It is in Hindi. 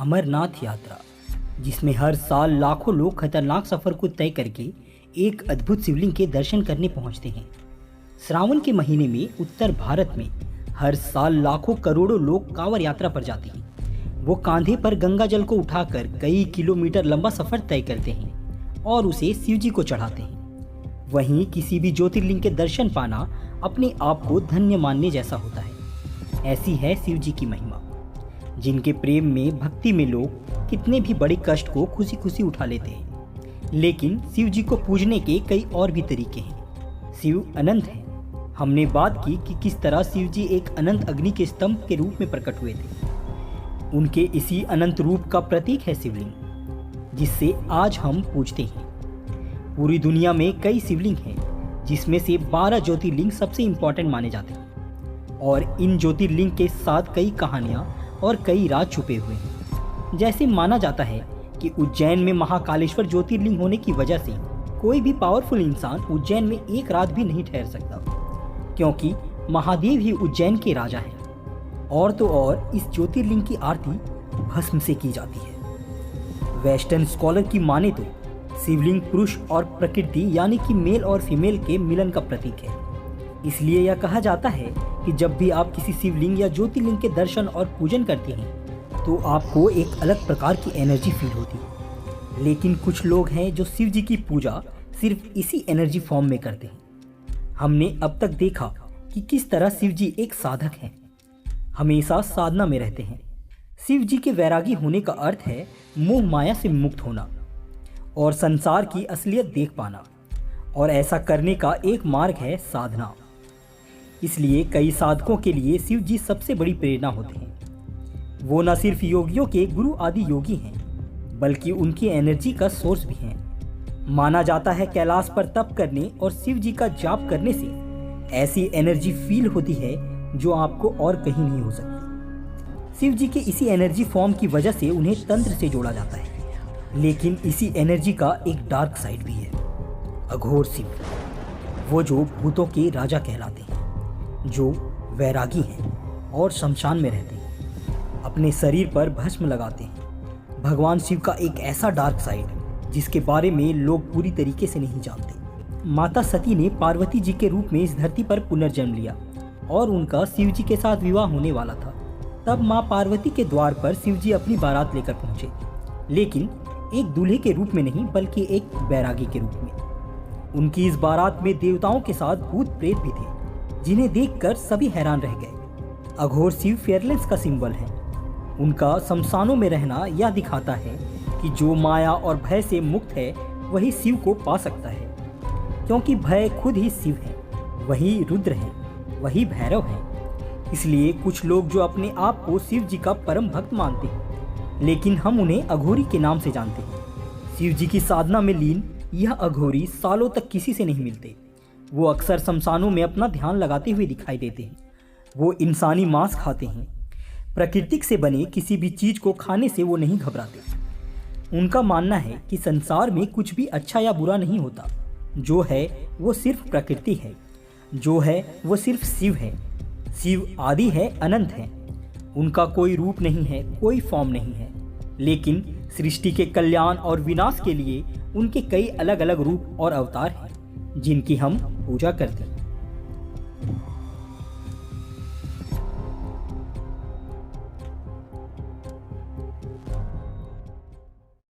अमरनाथ यात्रा, जिसमें हर साल लाखों लोग खतरनाक सफर को तय करके एक अद्भुत शिवलिंग के दर्शन करने पहुंचते हैं। श्रावण के महीने में उत्तर भारत में हर साल लाखों करोड़ों लोग कांवड़ यात्रा पर जाते हैं। वो कांधे पर गंगा जल को उठाकर कई किलोमीटर लंबा सफर तय करते हैं और उसे शिव जी को चढ़ाते हैं। वहीं किसी भी ज्योतिर्लिंग के दर्शन पाना अपने आप को धन्य मानने जैसा होता है। ऐसी है शिव जी की महिमा, जिनके प्रेम में, भक्ति में लोग कितने भी बड़े कष्ट को खुशी खुशी उठा लेते हैं। लेकिन शिव जी को पूजने के कई और भी तरीके हैं। शिव अनंत हैं। हमने बात की कि किस तरह शिव जी एक अनंत अग्नि के स्तंभ के रूप में प्रकट हुए थे। उनके इसी अनंत रूप का प्रतीक है शिवलिंग, जिससे आज हम पूजते हैं। पूरी दुनिया में कई शिवलिंग हैं, जिसमें से 12 ज्योतिर्लिंग सबसे इंपॉर्टेंट माने जाते हैं और इन ज्योतिर्लिंग के साथ कई कहानियां और कई राज छुपे हुए हैं। जैसे माना जाता है कि उज्जैन में महाकालेश्वर ज्योतिर्लिंग होने की वजह से कोई भी पावरफुल इंसान उज्जैन में एक रात भी नहीं ठहर सकता, क्योंकि महादेव ही उज्जैन के राजा हैं। और तो और इस ज्योतिर्लिंग की आरती भस्म से की जाती है। वेस्टर्न स्कॉलर की माने तो शिवलिंग पुरुष और प्रकृति यानी कि मेल और फीमेल के मिलन का प्रतीक है। इसलिए यह कहा जाता है कि जब भी आप किसी शिवलिंग या ज्योतिर्लिंग के दर्शन और पूजन करते हैं तो आपको एक अलग प्रकार की एनर्जी फील होती है। लेकिन कुछ लोग हैं जो शिव जी की पूजा सिर्फ इसी एनर्जी फॉर्म में करते हैं। हमने अब तक देखा कि किस तरह शिव जी एक साधक हैं, हमेशा साधना में रहते हैं। शिव जी के वैरागी होने का अर्थ है मोह माया से मुक्त होना और संसार की असलियत देख पाना, और ऐसा करने का एक मार्ग है साधना। इसलिए कई साधकों के लिए शिव जी सबसे बड़ी प्रेरणा होते हैं। वो न सिर्फ योगियों के गुरु आदि योगी हैं, बल्कि उनकी एनर्जी का सोर्स भी हैं। माना जाता है कैलाश पर तप करने और शिव जी का जाप करने से ऐसी एनर्जी फील होती है जो आपको और कहीं नहीं हो सकती। शिव जी के इसी एनर्जी फॉर्म की वजह से उन्हें तंत्र से जोड़ा जाता है। लेकिन इसी एनर्जी का एक डार्क साइड भी है, अघोर शिव। वो जो भूतों के राजा कहलाते हैं, जो वैरागी हैं और शमशान में रहते हैं, अपने शरीर पर भस्म लगाते हैं। भगवान शिव का एक ऐसा डार्क साइड जिसके बारे में लोग पूरी तरीके से नहीं जानते। माता सती ने पार्वती जी के रूप में इस धरती पर पुनर्जन्म लिया और उनका शिव जी के साथ विवाह होने वाला था। तब माँ पार्वती के द्वार पर शिव जी अपनी बारात लेकर पहुंचे, लेकिन एक दूल्हे के रूप में नहीं, बल्कि एक बैरागी के रूप में। उनकी इस बारात में देवताओं के साथ भूत प्रेत भी थे, जिन्हें देखकर सभी हैरान रह गए। अघोर शिव फेयरलेस का सिंबल है। उनका शमशानों में रहना यह दिखाता है कि जो माया और भय से मुक्त है वही शिव को पा सकता है, क्योंकि भय खुद ही शिव है, वही रुद्र है, वही भैरव है। इसलिए कुछ लोग जो अपने आप को शिव जी का परम भक्त मानते हैं, लेकिन हम उन्हें अघोरी के नाम से जानते हैं। शिव जी की साधना में लीन यह अघोरी सालों तक किसी से नहीं मिलते। वो अक्सर शमशानों में अपना ध्यान लगाते हुए दिखाई देते हैं। वो इंसानी मांस खाते हैं। प्राकृतिक से बने किसी भी चीज को खाने से वो नहीं घबराते। उनका मानना है कि संसार में कुछ भी अच्छा या बुरा नहीं होता। जो है वो सिर्फ प्रकृति है, जो है वो सिर्फ शिव है। शिव आदि है, अनंत है। उनका कोई रूप नहीं है, कोई फॉर्म नहीं है, लेकिन सृष्टि के कल्याण और विनाश के लिए उनके कई अलग अलग रूप और अवतार हैं, जिनकी हम पूजा करते हैं।